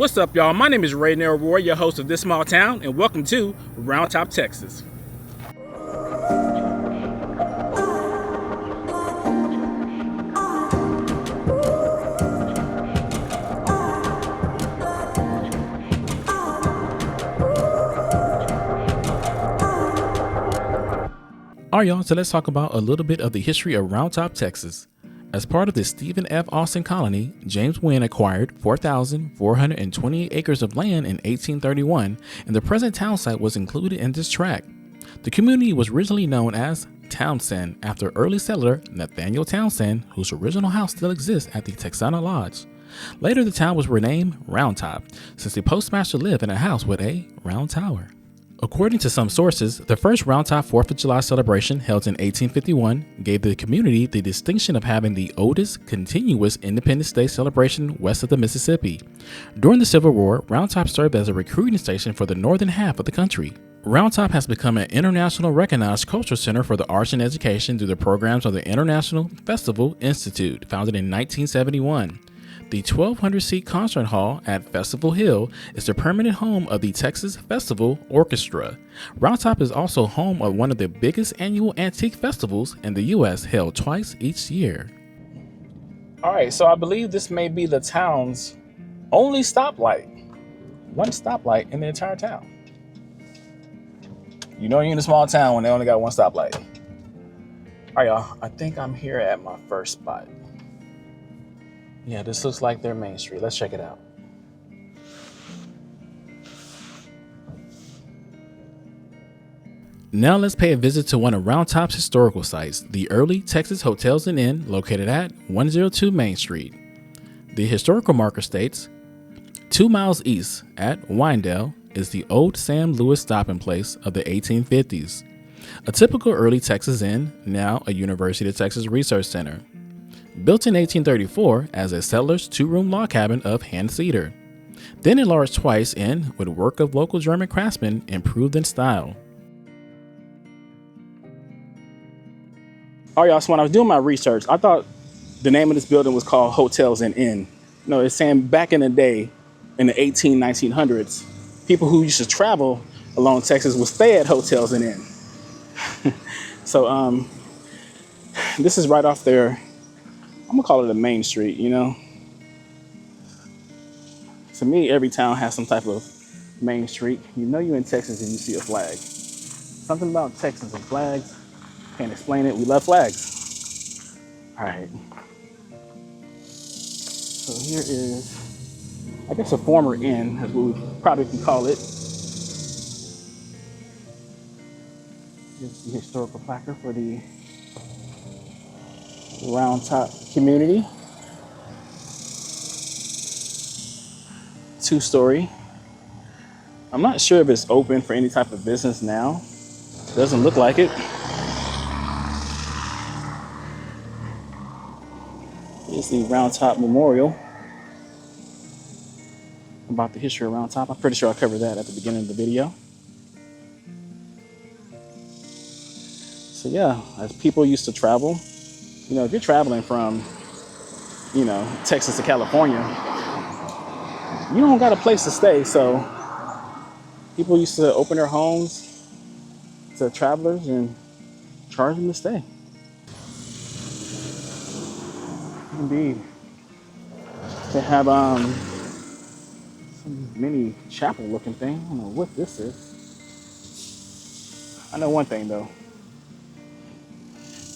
What's up, y'all? My name is Ray Roy, your host of This Small Town, and welcome to Roundtop, Texas. Alright, y'all, so let's talk about a little bit of the history of Roundtop, Texas. As part of the Stephen F. Austin colony, James Wynn acquired 4,428 acres of land in 1831, and the present town site was included in this tract. The community was originally known as Townsend after early settler Nathaniel Townsend, whose original house still exists at the Texana Lodge. Later, the town was renamed Roundtop, since the postmaster lived in a house with a round tower. According to some sources, the first Roundtop 4th of July celebration, held in 1851, gave the community the distinction of having the oldest continuous Independence Day celebration west of the Mississippi. During the Civil War, Roundtop served as a recruiting station for the northern half of the country. Roundtop has become an international recognized cultural center for the arts and education through the programs of the International Festival Institute, founded in 1971. The 1,200-seat concert hall at Festival Hill is the permanent home of the Texas Festival Orchestra. Roundtop is also home of one of the biggest annual antique festivals in the U.S., held twice each year. All right, so I believe this may be the town's only stoplight. One stoplight in the entire town. You know you're in a small town when they only got one stoplight. All right, y'all, I think I'm here at my first spot. Yeah, this looks like their main street. Let's check it out. Now let's pay a visit to one of Roundtop's historical sites, the early Texas Hotels and Inn located at 102 Main Street. The historical marker states, 2 miles east at Wyandotte is the old Sam Lewis stopping place of the 1850s. A typical early Texas inn, now a University of Texas Research Center. Built in 1834 as a settler's 2-room log cabin of hand cedar. Then enlarged twice in with work of local German craftsmen improved in style. All right, y'all, so when I was doing my research, I thought the name of this building was called Hotels and Inn. No, it's saying back in the day, in the 1900s, people who used to travel along Texas would stay at hotels and inn. So this is right off there. I'm gonna call it a main street, you know. To me, every town has some type of main street. You know you're in Texas if you see a flag. Something about Texas and flags. Can't explain it. We love flags. All right. So here is, I guess, a former inn, as we probably can call it. Here's the historical placard for the Roundtop community. 2-story. I'm not sure if it's open for any type of business now. Doesn't look like it. Here's the Roundtop Memorial. About the history of Roundtop. I'm pretty sure I covered that at the beginning of the video. So yeah, as people used to travel, you know, if you're traveling from, you know, Texas to California, you don't got a place to stay. So people used to open their homes to travelers and charge them to stay. Indeed. They have some mini chapel looking thing. I don't know what this is. I know one thing though.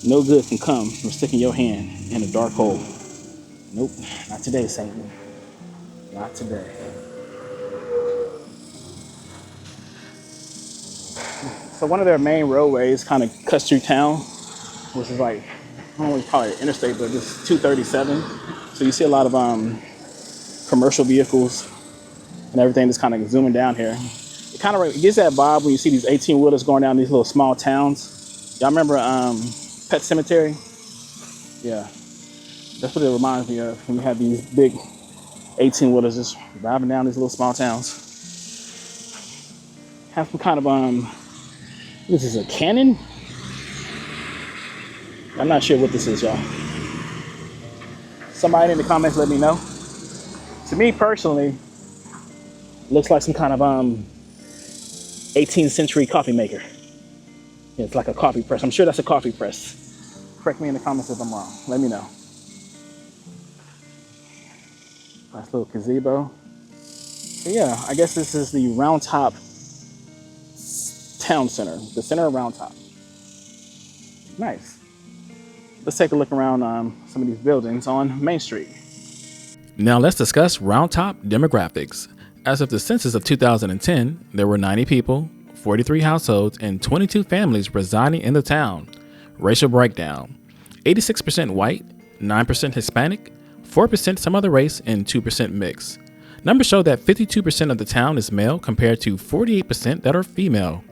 No good can come from sticking your hand in a dark hole. Nope, not today, Satan. Not today. So one of their main roadways kind of cuts through town, which is like, I don't know what you call it, interstate, but it's 237. So you see a lot of commercial vehicles and everything that's kind of zooming down here. It kind of gives that vibe when you see these 18-wheelers going down these little small towns. Y'all remember Pet Cemetery? Yeah, that's what it reminds me of when you have these big 18-wheelers just driving down these little small towns. Have some kind of this is a cannon? I'm not sure what this is, y'all. Somebody in the comments let me know. To me personally, Looks like some kind of 18th century coffee maker. Yeah, it's like a coffee press. I'm sure that's a coffee press. Correct me in the comments if I'm wrong. Let me know. Nice little gazebo. So yeah, I guess this is the Roundtop Town Center, the center of Roundtop. Nice. Let's take a look around some of these buildings on Main Street. Now let's discuss Roundtop demographics. As of the census of 2010, there were 90 people, 43 households, and 22 families residing in the town. Racial breakdown: 86% white, 9% Hispanic, 4% some other race, and 2% mixed. Numbers show that 52% of the town is male compared to 48% that are female.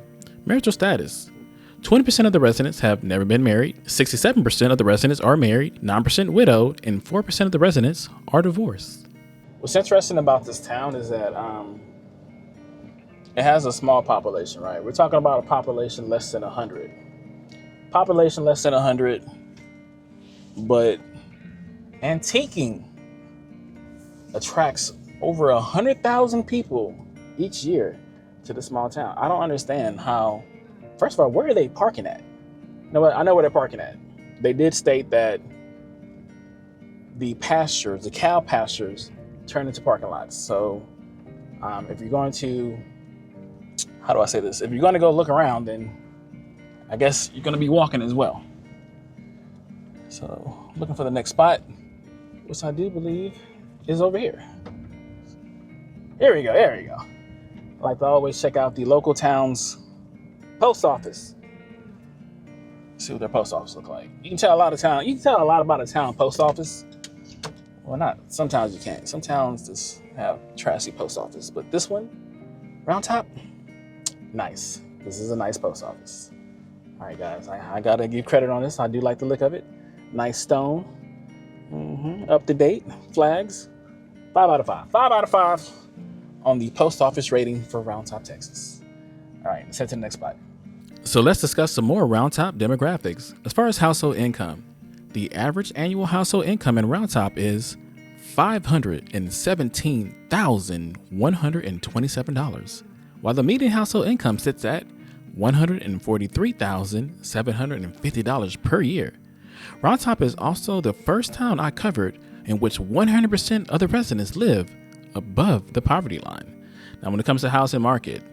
Marital status: 20% of the residents have never been married, 67% of the residents are married, 9% widowed, and 4% of the residents are divorced. What's interesting about this town is that it has a small population, right? We're talking about a population less than 100. Population less than 100, but antiquing attracts over 100,000 people each year to the small town. I don't understand how. First of all, where are they parking at? No, I know where they're parking at. They did state that the pastures, the cow pastures, turn into parking lots. So if you're going to, how do I say this? If you're going to go look around, then I guess you're going to be walking as well. So looking for the next spot, which I do believe is over here. Here we go. I like to always check out the local town's post office. See what their post office look like. You can tell a lot about a town post office. Well, not sometimes you can't. Some towns just have trashy post office, but this one, Roundtop, nice. This is a nice post office. All right, guys, I gotta give credit on this. I do like the look of it. Nice stone, up to date, flags. 5 out of 5. 5 out of 5 on the post office rating for Roundtop, Texas. All right, let's head to the next spot. So let's discuss some more Roundtop demographics. As far as household income, the average annual household income in Roundtop is $517,127, while the median household income sits at $143,750 per year. Roundtop is also the first town I covered in which 100% of the residents live above the poverty line. Now, when it comes to housing market,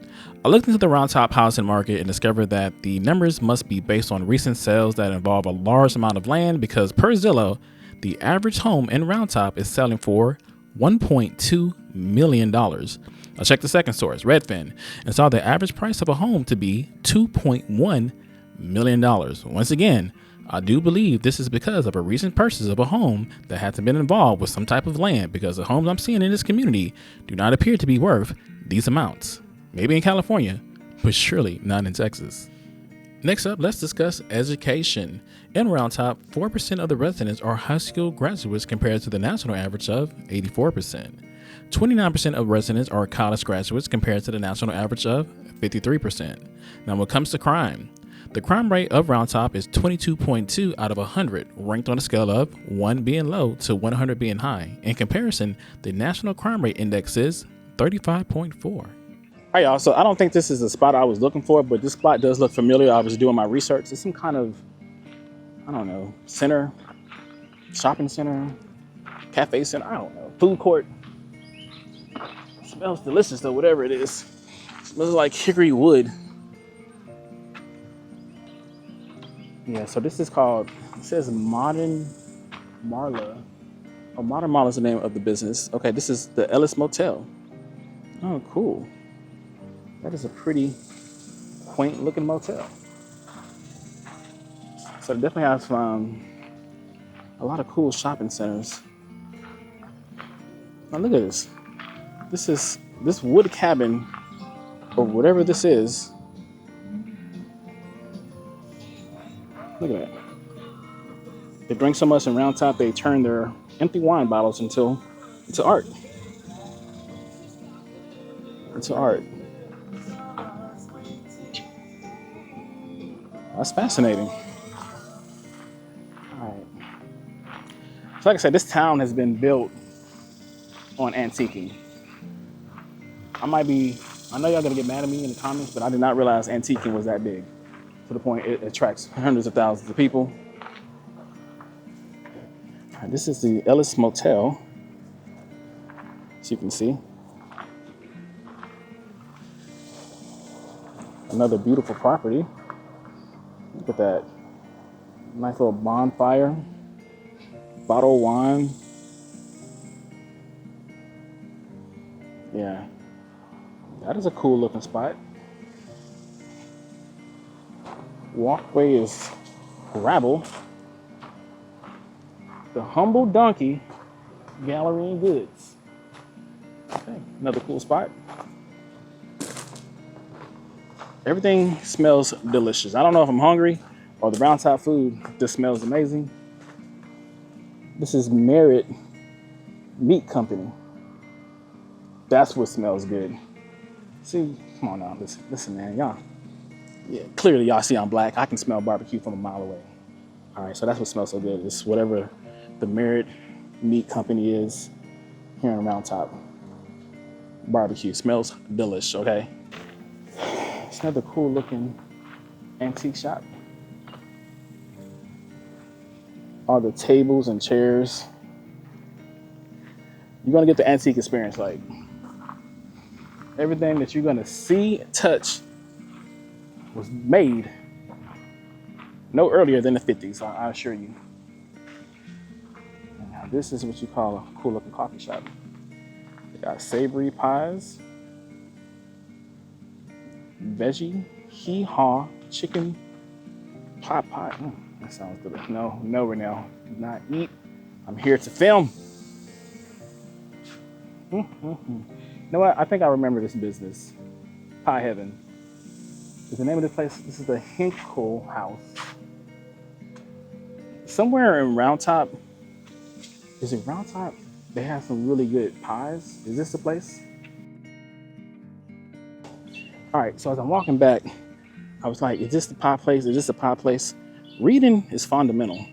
I looked into the Roundtop housing market and discovered that the numbers must be based on recent sales that involve a large amount of land, because per Zillow, the average home in Roundtop is selling for $1.2 million. I checked the second source, Redfin, and saw the average price of a home to be $2.1 million. Once again, I do believe this is because of a recent purchase of a home that had to been involved with some type of land, because the homes I'm seeing in this community do not appear to be worth these amounts. Maybe in California, but surely not in Texas. Next up, let's discuss education. In Roundtop, 4% of the residents are high school graduates compared to the national average of 84%. 29% of residents are college graduates compared to the national average of 53%. Now, when it comes to crime, the crime rate of Roundtop is 22.2 out of 100, ranked on a scale of 1 being low to 100 being high. In comparison, the national crime rate index is 35.4. All right, y'all. So I don't think this is the spot I was looking for, but this spot does look familiar. I was doing my research. It's some kind of, I don't know, center, shopping center, cafe center, I don't know, food court. It smells delicious though, whatever it is. It smells like hickory wood. Yeah, so this is called, it says Modern Marla. Oh, Modern Marla is the name of the business. Okay, this is the Ellis Motel. Oh, cool. That is a pretty quaint looking motel. So they definitely have a lot of cool shopping centers. Now look at this. This wood cabin, or whatever this is. Look at that. They drink so much in Roundtop, they turn their empty wine bottles into art. Into art. That's fascinating. All right. So like I said, this town has been built on antiquing. I know y'all gonna get mad at me in the comments, but I did not realize antiquing was that big to the point it attracts hundreds of thousands of people. All right, this is the Ellis Motel, as you can see. Another beautiful property. Look at that. Nice little bonfire. Bottle of wine. Yeah. That is a cool looking spot. Walkway is gravel. The Humble Donkey Gallery and Goods. Okay, another cool spot. Everything smells delicious. I don't know if I'm hungry or the Roundtop food just smells amazing. This is Merritt Meat Company. That's what smells good. See, come on now, listen, man, y'all. Yeah, clearly y'all see I'm black. I can smell barbecue from a mile away. All right, so that's what smells so good. It's whatever the Merritt Meat Company is here in Roundtop. Barbecue smells delish, okay? It's another cool looking antique shop. All the tables and chairs. You're gonna get the antique experience. Like everything that you're gonna see, touch, was made no earlier than the 50s, I assure you. And now this is what you call a cool looking coffee shop. They got savory pies, veggie, hee-haw, chicken, pot pie. That sounds good. No, Renell, do not eat. I'm here to film. You know what? I think I remember this business. Pie Heaven is the name of the place. This is the Hinkle House. Somewhere in Roundtop. Is it Roundtop? They have some really good pies. Is this the place? All right, so as I'm walking back, I was like, is this the pie place? Is this the pie place? Reading is fundamental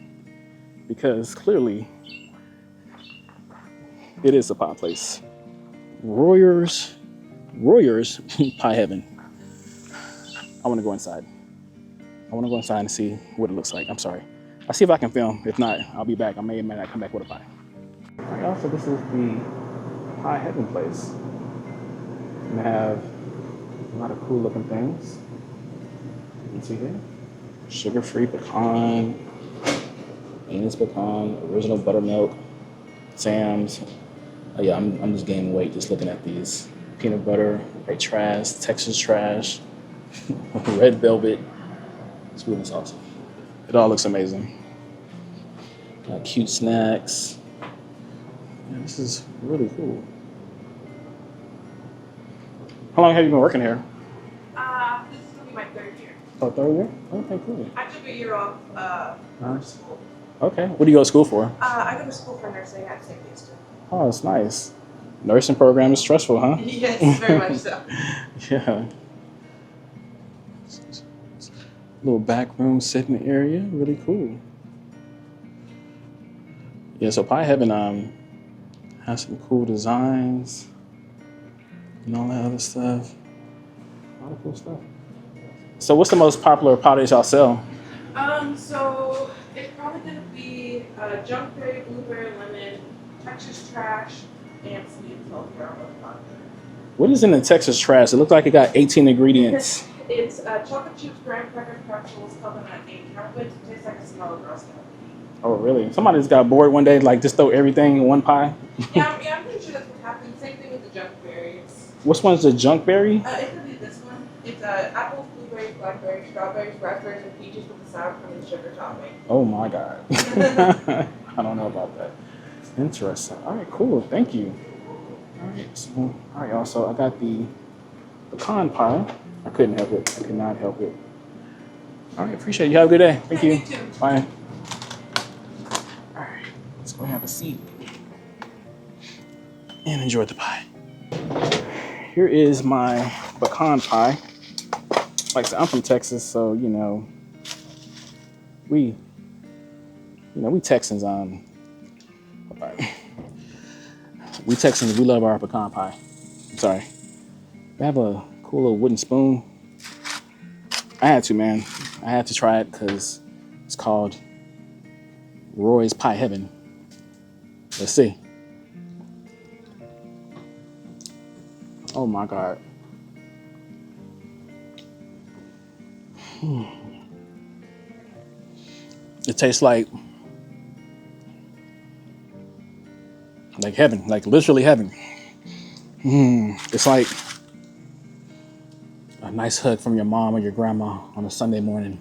because clearly it is a pie place. Royers Pie Heaven. I want to go inside. I want to go inside and see what it looks like. I'm sorry. I'll see if I can film. If not, I'll be back. I may or may not come back with a pie. All right, also, this is the Pie Heaven place. We have a lot of cool looking things. You can see here. Sugar-free pecan, Annie's pecan, original buttermilk, Sam's. Oh yeah, I'm just gaining weight just looking at these. Peanut butter, white trash, Texas trash, red velvet. Sweet and salty. It all looks amazing. Got cute snacks. Yeah, this is really cool. How long have you been working here? This is gonna be my third year. Oh, third year? Okay, cool. I took a year off school. Okay. What do you go to school for? I go to school for nursing at St. Houston. Oh, that's nice. Nursing program is stressful, huh? Yes, very much so. Yeah. Little back room sitting area, really cool. Yeah, so Pie Heaven has some cool designs and all that other stuff. A lot of cool stuff. So what's the most popular pie that y'all sell? So it's probably gonna be junkberry, blueberry, lemon, Texas trash, and sweet and salty caramel pie. What is in the Texas trash? It looks like it got 18 ingredients. It's chocolate chips, graham crackers, pretzels, coconut, and caramel. It tastes like a smell of Girl Scout. Oh, really? Somebody just got bored one day, like just throw everything in one pie? Yeah, I'm pretty sure that's what happened. Same thing with the junk berries. Which one's the junk berry? It could be this one. It's apples, blueberries, blackberries, strawberries, raspberries, and peaches with the sour cream and sugar topping. Oh my God. I don't know about that. Interesting. All right, cool. Thank you. All right, so, all right, y'all. So I got the pecan pie. I couldn't help it. I could not help it. All right, appreciate it. You have a good day. Thank you. You too. Bye. All right, let's go have a seat and enjoy the pie. Here is my pecan pie. Like I said, I'm from Texas, so we Texans we Texans, we love our pecan pie. I'm sorry. They have a cool little wooden spoon. I had to, man. I had to try it because it's called Roy's Pie Heaven. Let's see. Oh my God. It tastes like heaven, like literally heaven. It's like a nice hug from your mom or your grandma on a Sunday morning.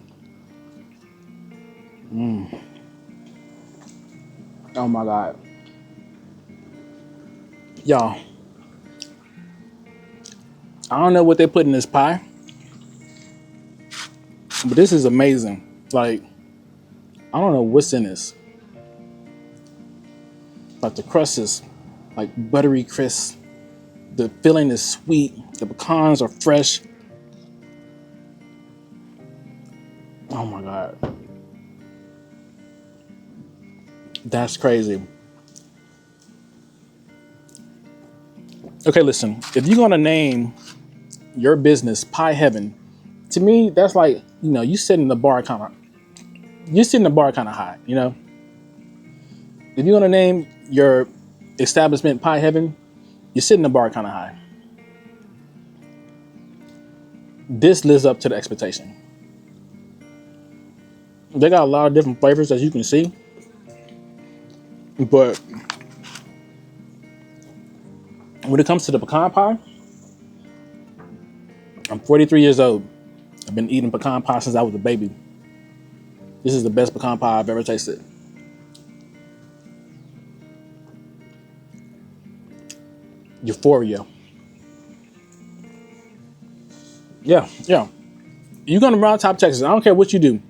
Oh my God. Y'all, I don't know what they put in this pie, but this is amazing. Like, I don't know what's in this. Like the crust is like buttery crisp. The filling is sweet. The pecans are fresh. Oh my God. That's crazy. Okay, listen, if you're gonna name your business Pie Heaven, to me, that's like, you setting the bar you're setting the bar kind of high, If you're gonna name your establishment Pie Heaven, you're setting the bar kind of high. This lives up to the expectation. They got a lot of different flavors, as you can see, but when it comes to the pecan pie, I'm 43 years old. I've been eating pecan pie since I was a baby. This is the best pecan pie I've ever tasted. Euphoria. Yeah. You go to Roundtop, Texas. I don't care what you do.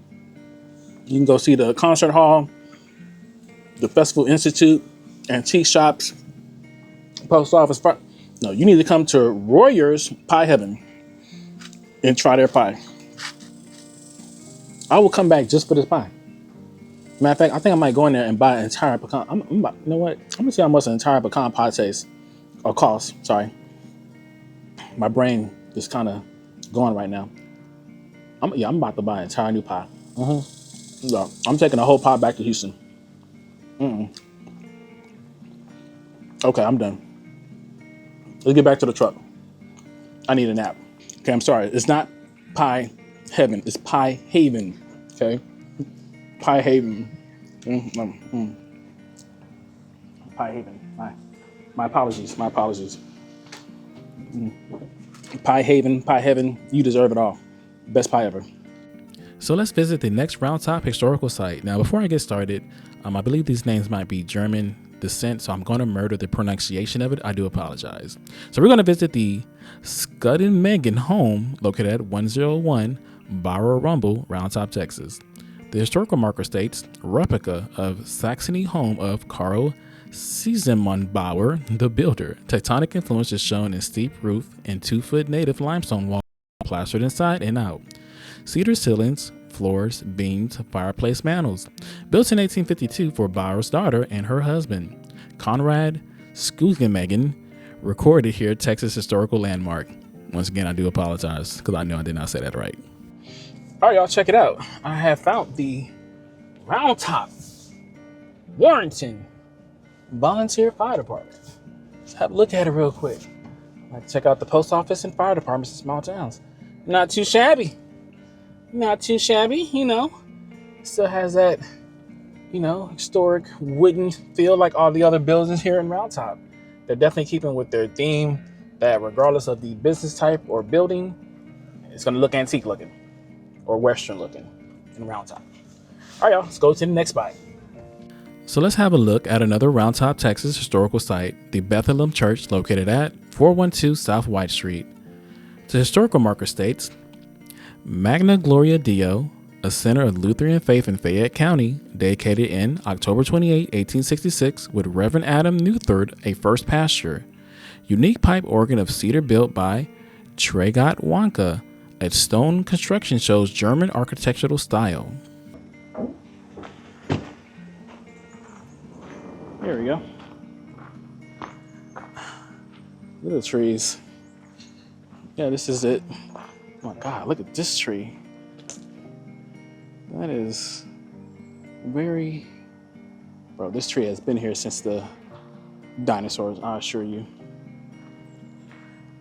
You can go see the concert hall, the Festival Institute, antique shops, post office. No, you need to come to Royer's Pie Heaven and try their pie. I will come back just for this pie. Matter of fact, I think I might go in there and buy an entire pecan. You know what? I'm gonna see how much an entire pecan pie tastes or costs. Sorry, my brain is kind of going right now. I'm about to buy an entire new pie. So, I'm taking a whole pie back to Houston. Okay, I'm done. Let's get back to the truck. I need a nap. Okay, I'm sorry. It's not Pie Heaven. It's Pie Haven. Okay, Pie Haven. Pie Haven. My apologies. My apologies. Pie Haven. Pie Heaven. You deserve it all. Best pie ever. So let's visit the next Roundtop historical site. Now, before I get started, I believe these names might be German descent, so I'm going to murder the pronunciation of it. I do apologize. So we're going to visit the Scudden-Megan home located at 101 Bauer Rumble, Roundtop, Texas. The historical marker states, replica of Saxony home of Karl Siesemund Bauer, the builder. Tectonic influence is shown in steep roof and 2-foot native limestone wall plastered inside and out. Cedar ceilings, floors, beams, fireplace mantels. Built in 1852 for Bauer's daughter and her husband, Conrad Scudden-Megan, recorded here at Texas Historical Landmark. Once again, I do apologize because I know I did not say that right. All right, y'all, check it out. I have found the Roundtop Warrenton Volunteer Fire Department. Let's have a look at it real quick. Like, check out the post office and fire departments in small towns. Not too shabby. Not too shabby, Still has that, historic wooden feel like all the other buildings here in Roundtop. They're definitely keeping with their theme that regardless of the business type or building, it's going to look antique looking or Western looking in Roundtop. All right, y'all, let's go to the next spot. So let's have a look at another Roundtop, Texas historical site, the Bethlehem Church located at 412 South White Street. The historical marker states, Magna Gloria Deo, a center of Lutheran faith in Fayette County, dedicated in October 28, 1866, with Reverend Adam Newthard, a first pastor. Unique pipe organ of cedar built by Tragot Wanka. A stone construction shows German architectural style. Here we go. Look at the trees. Yeah, this is it. Oh my God, look at this tree. That is very... Bro, this tree has been here since the dinosaurs, I assure you.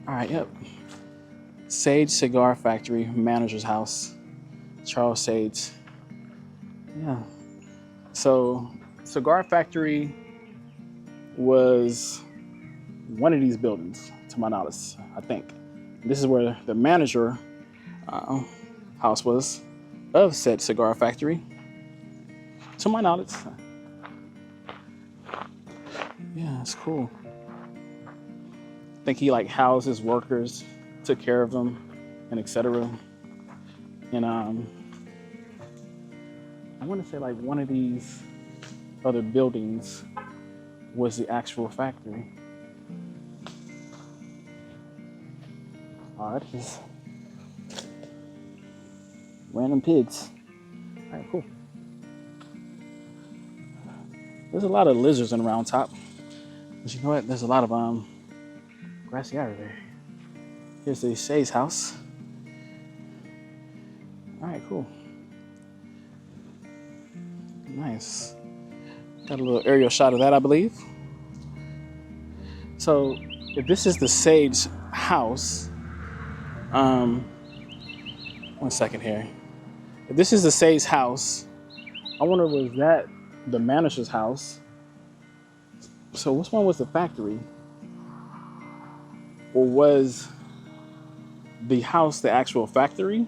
All right, yep. Sage Cigar Factory, manager's house. Charles Sage. Yeah. So, Cigar Factory was one of these buildings, to my knowledge, I think. This is where the manager house was of said cigar factory, to my knowledge. Yeah, it's cool. I think he like housed his workers, took care of them, and etc. And I want to say like one of these other buildings was the actual factory. Oh, that is random pigs. All right, cool. There's a lot of lizards in Roundtop. But you know what? There's a lot of grassy area there. Here's the Shay's house. All right, cool. Nice. Got a little aerial shot of that, I believe. So, if this is the Sage house, one second here. If this is the Sage house, I wonder, was that the manager's house? So which one was the factory? Or was the house the actual factory?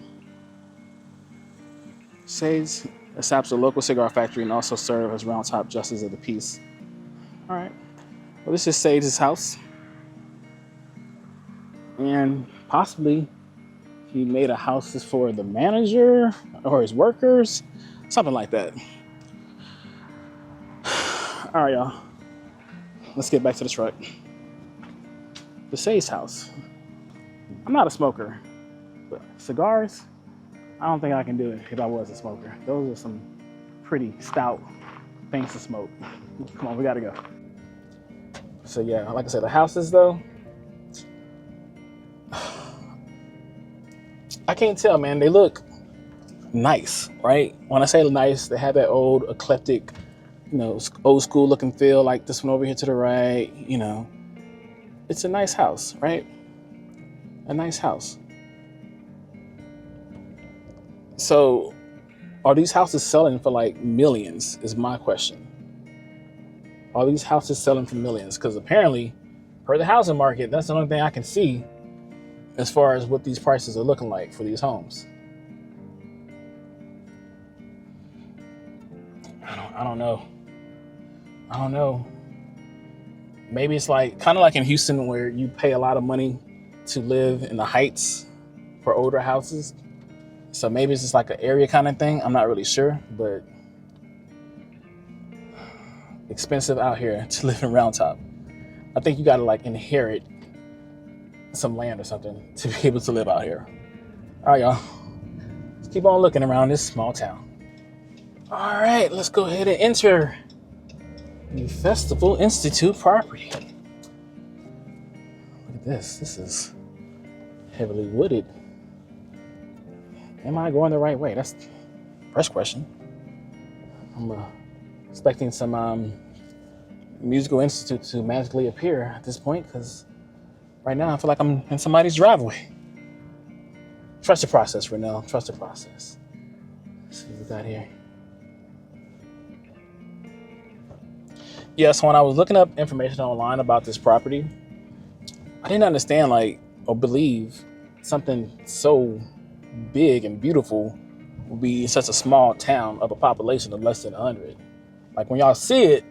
Sage established a local cigar factory and also served as Roundtop Justice of the Peace. All right. Well, this is Sage's house. And possibly he made a house for the manager or his workers, something like that. All right, y'all. Let's get back to the truck. The Sage house. I'm not a smoker, but cigars, I don't think I can do it if I was a smoker. Those are some pretty stout things to smoke. Come on, we gotta go. So yeah, like I said, the houses though, I can't tell, man. They look nice, right? When I say nice, they have that old eclectic, old school looking feel, like this one over here to the right, It's a nice house, right? A nice house. So, are these houses selling for like millions is my question. Are these houses selling for millions? Because apparently, per the housing market, that's the only thing I can see as far as what these prices are looking like for these homes. I don't know. Maybe it's like kind of like in Houston where you pay a lot of money to live in the heights for older houses. So maybe it's just like an area kind of thing. I'm not really sure, but expensive out here to live in Roundtop. I think you got to like inherit some land or something to be able to live out here. All right, y'all. Let's keep on looking around this small town. All right, let's go ahead and enter the Festival Institute property. Look at this. This is heavily wooded. Am I going the right way? That's the first question. I'm expecting some musical institute to magically appear at this point, because right now I feel like I'm in somebody's driveway. Trust the process, Renell. Trust the process. Let's see what we got here. Yeah, so when I was looking up information online about this property, I didn't understand or believe something so big and beautiful would be in such a small town of a population of less than 100. Like when y'all see it,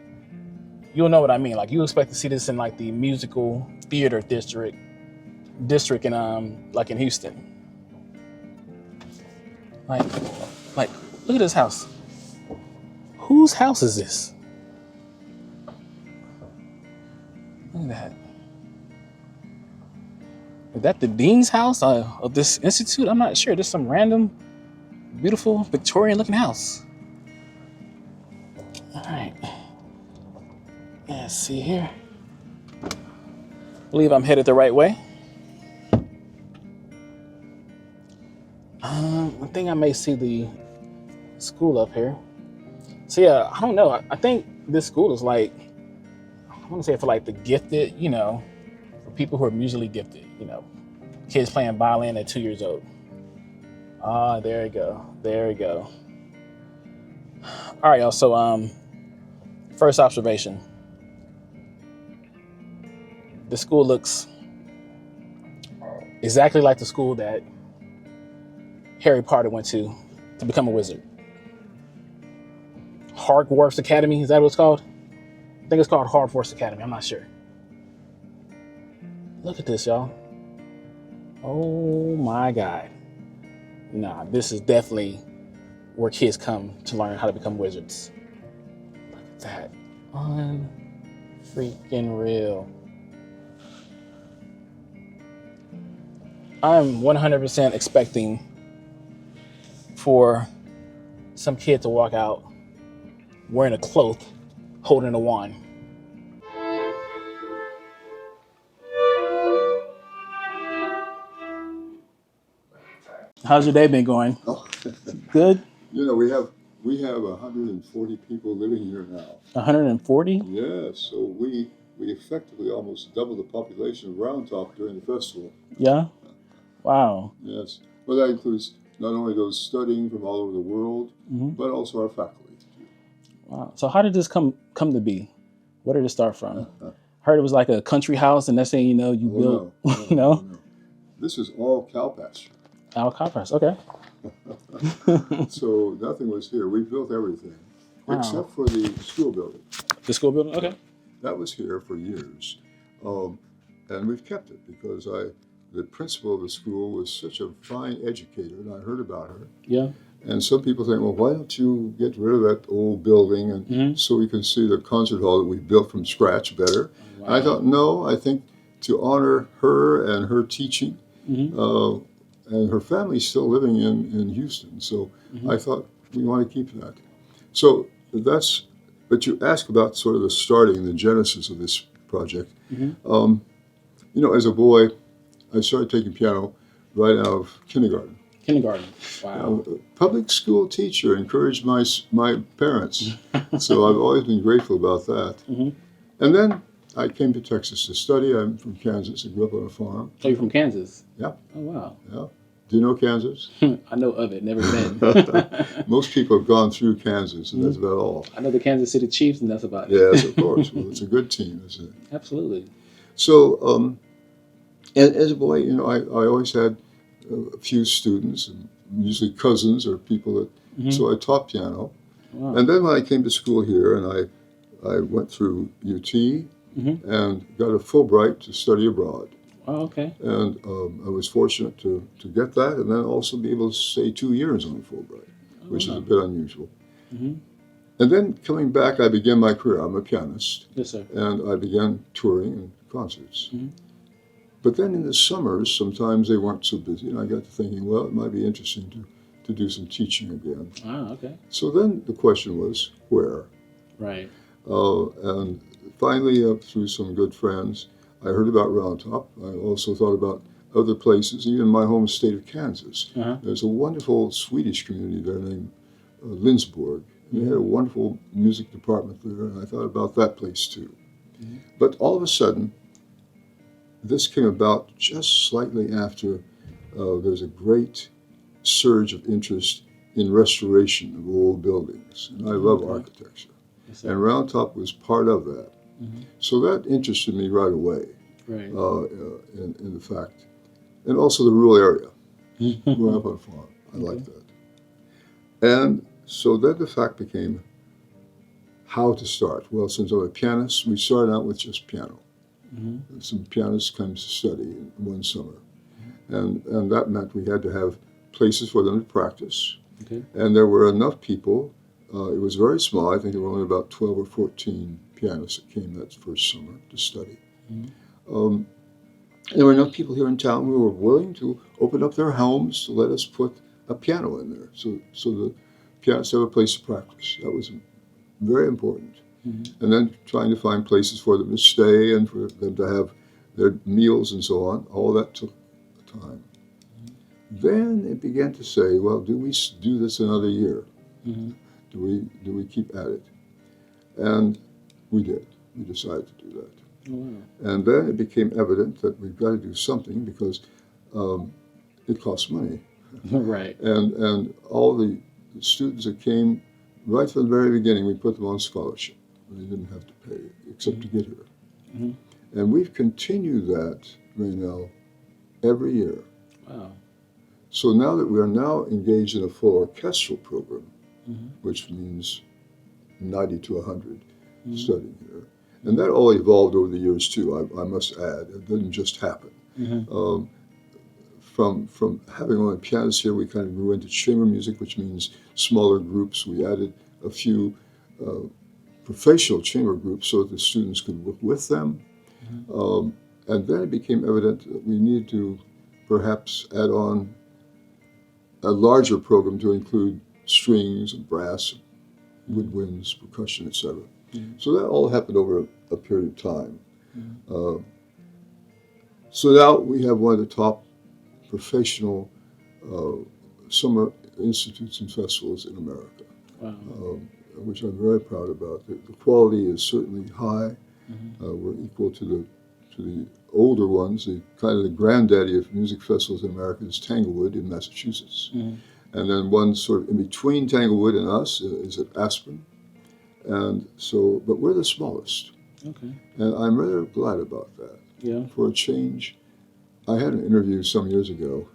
you'll know what I mean. Like you expect to see this in like the musical theater district in like in Houston. Like look at this house. Whose house is this? Look at that. Is that the dean's house of this institute? I'm not sure. There's some random, beautiful, Victorian-looking house. All right. Yeah, let's see here. I believe I'm headed the right way. I think I may see the school up here. So yeah, I don't know. I think this school is like, I want to say for like the gifted, for people who are musically gifted, kids playing violin at 2 years old. Ah, there you go. There you go. All right, y'all. So first observation. The school looks exactly like the school that Harry Potter went to become a wizard. Hogwarts Academy, is that what it's called? I think it's called Hogwarts Academy. I'm not sure. Look at this, y'all. Oh my God. Nah, this is definitely where kids come to learn how to become wizards. Look at that. Unfreaking real. I'm 100% expecting for some kid to walk out wearing a cloak, holding a wand. How's your day been going? Oh, Good? we have 140 people living here now. 140? Yes, so we effectively almost double the population of Roundtop during the festival. Yeah? Wow. Yes, well that includes not only those studying from all over the world, but also our faculty. Wow. So how did this come to be? Where did it start from? Heard it was like a country house, and that's saying you built. No. This is all cow pasture. Alcatraz. Okay. So nothing was here. We built everything, except for the school building. The school building. Okay. That was here for years, and we've kept it because the principal of the school was such a fine educator, and I heard about her. Yeah. And some people think, well, why don't you get rid of that old building and so we can see the concert hall that we built from scratch better? Wow. I thought, no, I think to honor her and her teaching, and her family's still living in Houston, so I thought we want to keep that. So but you ask about sort of the starting, the genesis of this project. As a boy, I started taking piano right out of kindergarten. Kindergarten. Wow. A public school teacher encouraged my parents, so I've always been grateful about that. And then I came to Texas to study. I'm from Kansas. I grew up on a farm. Oh, you're from Kansas? Yeah. Oh, wow. Yeah. Do you know Kansas? I know of it. Never been. Most people have gone through Kansas, and that's about all. I know the Kansas City Chiefs, and that's about it. Yes, of course. Well, it's a good team, isn't it? Absolutely. So, as a boy, I always had a few students, and usually cousins or people that. So I taught piano, and then when I came to school here, and I went through UT and got a Fulbright to study abroad. Oh, okay. And I was fortunate to get that, and then also be able to stay 2 years on Fulbright, which is a bit unusual. And then coming back, I began my career. I'm a pianist. Yes, sir. And I began touring and concerts. But then in the summers, sometimes they weren't so busy, and I got to thinking, well, it might be interesting to do some teaching again. Ah, okay. So then the question was, where? Right. And finally, through some good friends, I heard about Roundtop. I also thought about other places, even my home state of Kansas. There's a wonderful Swedish community there named Lindsborg. They had a wonderful music department there, and I thought about that place too. But all of a sudden, this came about just slightly after there's a great surge of interest in restoration of old buildings. And I love architecture. Yes, and Roundtop was part of that. So that interested me right away, right. In the fact. And also the rural area. Growing up on a farm. I like that. And so then the fact became how to start. Well, since I'm a pianist, we started out with just piano. Some pianists came to study in one summer. And that meant we had to have places for them to practice. Okay. And there were enough people. It was very small. I think there were only about 12 or 14 pianists that came that first summer to study. There were enough people here in town who were willing to open up their homes to let us put a piano in there, so the pianists have a place to practice. That was very important. And then trying to find places for them to stay and for them to have their meals and so on. All that took time. then it began to say, well, do we do this another year? Mm-hmm. Do we keep at it? And we did. We decided to do that. Oh, wow. And then it became evident that we've got to do something because it costs money. Right. And all the students that came right from the very beginning, we put them on scholarship. They didn't have to pay except to get here. Mm-hmm. And we've continued that right now every year. Wow. So now that we are now engaged in a full orchestral program, Mm-hmm. which means 90 to 100 Mm-hmm. studying here. And that all evolved over the years too, I must add. It didn't just happen. Mm-hmm. From having only pianists here, we kind of grew into chamber music, which means smaller groups. We added a few professional chamber groups so that the students could work with them. Mm-hmm. And then it became evident that we needed to perhaps add on a larger program to include strings and brass, woodwinds, percussion, etc. Mm-hmm. So that all happened over a period of time. Mm-hmm. So now we have one of the top professional summer institutes and festivals in America, Wow. which I'm very proud about. The quality is certainly high. Mm-hmm. We're equal to the older ones. The kind of the granddaddy of music festivals in America is Tanglewood in Massachusetts. Mm-hmm. And then one sort of in between Tanglewood and us is at Aspen. And so, but we're the smallest. Okay. And I'm rather glad about that. Yeah. For a change, I had an interview some years ago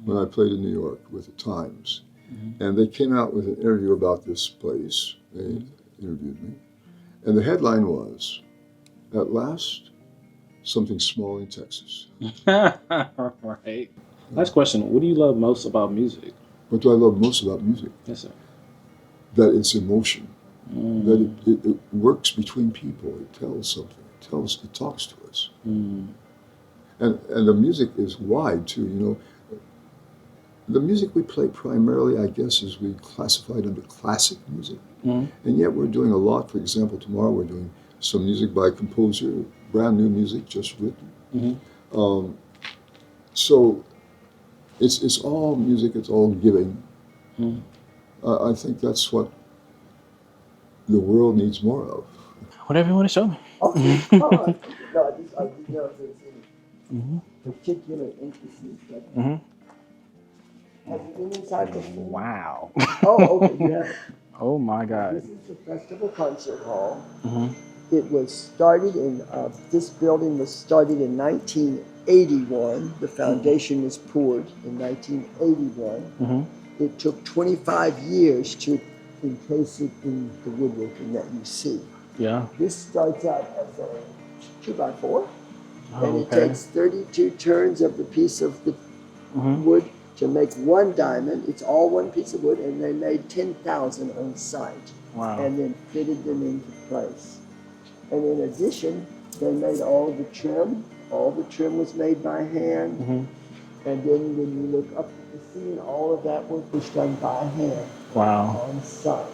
when I played in New York with the Times. Mm-hmm. And they came out with an interview about this place. They interviewed me. And the headline was, "At last, something small in Texas." Right. Last question. What do you love most about music? What do I love most about music? Yes, sir. That it's emotion. Mm. That it works between people. It tells something. It talks to us. Mm. And the music is wide too, you know. The music we play primarily, I guess, is we classified under classic music. Mm-hmm. And yet we're doing a lot. For example, tomorrow we're doing some music by a composer, brand new music just written. Mm-hmm. So it's all music, it's all giving. Mm-hmm. I think that's what the world needs more of. Whatever you want to show me. Okay. No, I didn't know if there's any Mm-hmm. particular emphasis. But Mm-hmm. have you been inside before? Wow. Oh, okay. You have. Oh my God. This is the Festival Concert Hall. Mm-hmm. It was started in, this building was started in 1981. The foundation was poured in 1981. Mm-hmm. It took 25 years to encase it in the woodworking that you see. Yeah. This starts out as a 2x4, and it Okay. takes 32 turns of the piece of the Mm-hmm. wood to make one diamond. It's all one piece of wood, and they made 10,000 on site. Wow. And then fitted them into place. And in addition, they made all the trim. All the trim was made by hand. Mm-hmm. And then when you look up at the ceiling, all of that work was done by hand Wow. on site.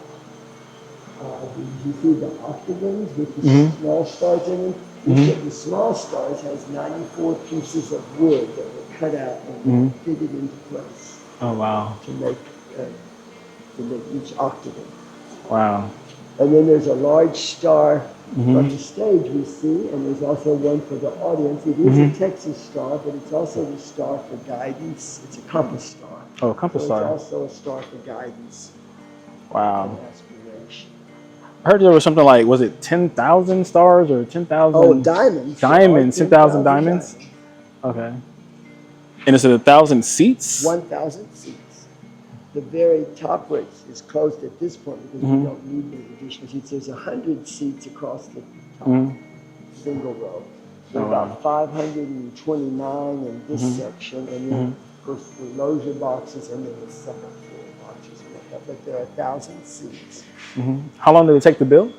You see the octagons with the Mm-hmm. small stars in them? Mm-hmm. The small stars has 94 pieces of wood that were cut out and Mm-hmm. fitted into place Oh wow. to make each octagon. Wow. And then there's a large star Mm-hmm. from the stage we see, and there's also one for the audience. It is Mm-hmm. a Texas star, but it's also the star for guidance. It's a compass star. Oh, compass So star. It's also a star for guidance Wow. and aspiration. I heard there was something like, was it 10,000 stars or 10,000? Oh, diamonds. Diamonds, 10,000 diamonds? diamonds. Okay. And is it 1,000 seats? 1,000 seats. The very top which is closed at this point because Mhm. we don't need any additional seats. There's 100 seats across the top Mhm. single row. There Oh, are wow. about 529 in this Mhm. section, and then of course the leisure boxes and then the second floor boxes. But there are 1,000 seats. Mhm. How long did it take to build?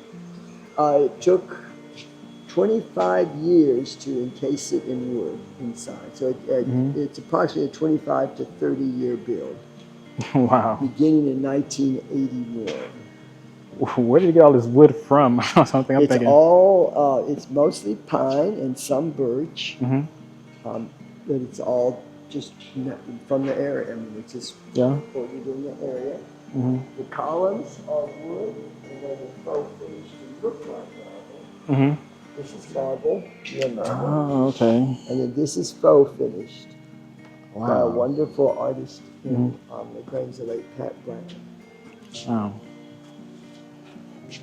It took 25 years to encase it in wood inside. So it's approximately a 25 to 30 year build, Wow. beginning in 1981. Where did you get all this wood from? Something I'm It's thinking. all, it's mostly pine and some birch, Mhm. but it's all just from the area. I mean, it's just Yeah. recorded in the area. Mm-hmm. The columns are wood, and then the faux finish to look like marble. Mm-hmm. This is marble, real marble. Oh, okay. And then this is faux finished by a Wow. wonderful artist in the claims of late Pat Brown. Wow. The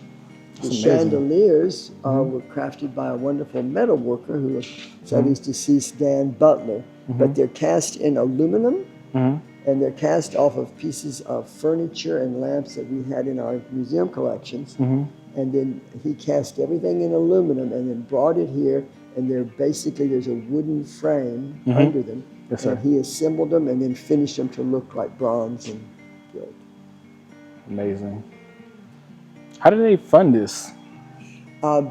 That's amazing. chandeliers were crafted by a wonderful metal worker who studies deceased Dan Butler, but they're cast in aluminum, and they're cast off of pieces of furniture and lamps that we had in our museum collections. And then he cast everything in aluminum and then brought it here, and there's a wooden frame under them. Yes, sir. And he assembled them and then finished them to look like bronze and gilt. Amazing. How do they fund this?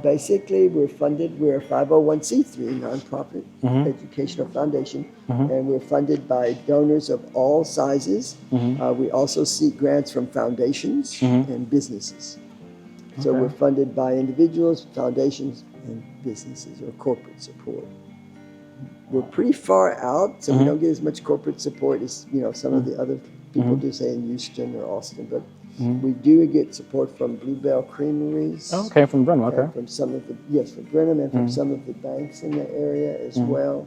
Basically, we're a 501c3 nonprofit educational foundation, and we're funded by donors of all sizes. We also seek grants from foundations and businesses. So we're funded by individuals, foundations, and businesses or corporate support. We're pretty far out, so we don't get as much corporate support as some of the other people do, say in Houston or Austin, but we do get support from Bluebell Creameries. Oh, okay, from Brenham. Okay. From some of from Brenham and from some of the banks in the area as well.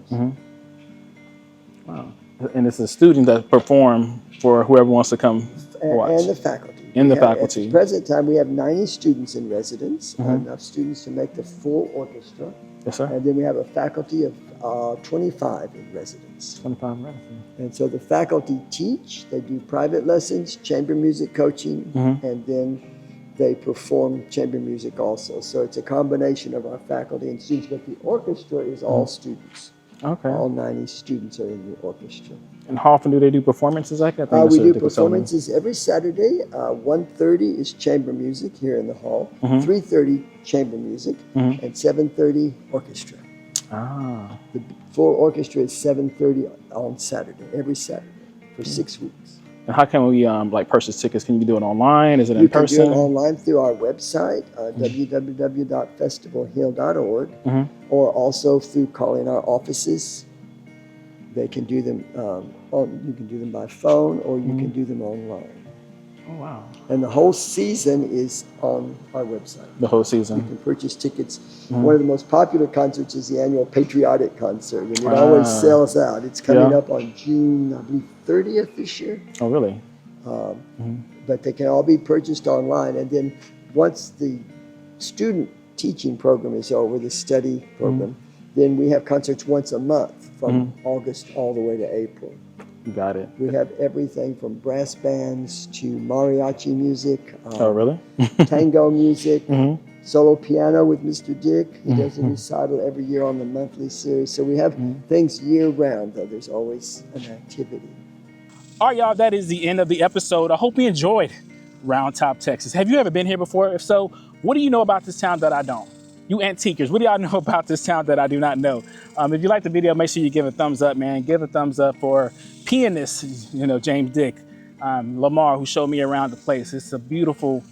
Wow. And it's a student that perform for whoever wants to come watch. And the faculty. And the At faculty. the present time, we have 90 students in residence, enough students to make the full orchestra. Yes, sir. And then we have a faculty of 25 in residence. 25 minutes. And so the faculty teach, they do private lessons, chamber music coaching, and then they perform chamber music also. So it's a combination of our faculty and students, but the orchestra is all students. Okay. All 90 students are in the orchestra. And how often do they do performances like that? We do performances every Saturday. 1:30 is chamber music here in the hall. 3:30 chamber music, and 7:30 orchestra. Ah. The full orchestra is 7:30 on Saturday, every Saturday for 6 weeks. And how can we purchase tickets? Can you do it online? Is it in You can person? do it online through our website, www.festivalhill.org, or also through calling our offices. They can do them. You can do them by phone, or you can do them online. Oh wow! And the whole season is on our website. The whole You season. can purchase tickets. One of the most popular concerts is the annual Patriotic Concert, and it always sells out. It's coming up on June, I believe, 30th this year. Oh really? But they can all be purchased online. And then once the student teaching program is over, the study program, then we have concerts once a month from August all the way to April. Got it. We have everything from brass bands to mariachi music, Oh really? tango music, solo piano with Mr. Dick. He does a recital every year on the monthly series. So we have things year round, though. There's always an activity. All right, y'all, that is the end of the episode. I hope you enjoyed Roundtop, Texas. Have you ever been here before? If so, what do you know about this town that I don't? You antiquers, what do y'all know about this town that I do not know? If you like the video, make sure you give a thumbs up, man. Give a thumbs up for pianist, James Dick, Lamar, who showed me around the place. It's a beautiful,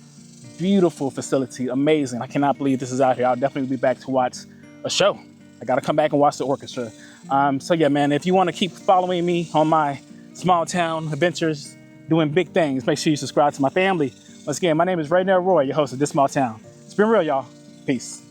beautiful facility. Amazing. I cannot believe this is out here. I'll definitely be back to watch a show. I got to come back and watch the orchestra. So yeah, man, if you want to keep following me on my small town adventures, doing big things, make sure you subscribe to my family. Once again, my name is Roy, your host of This Small Town. It's been real, y'all. Peace.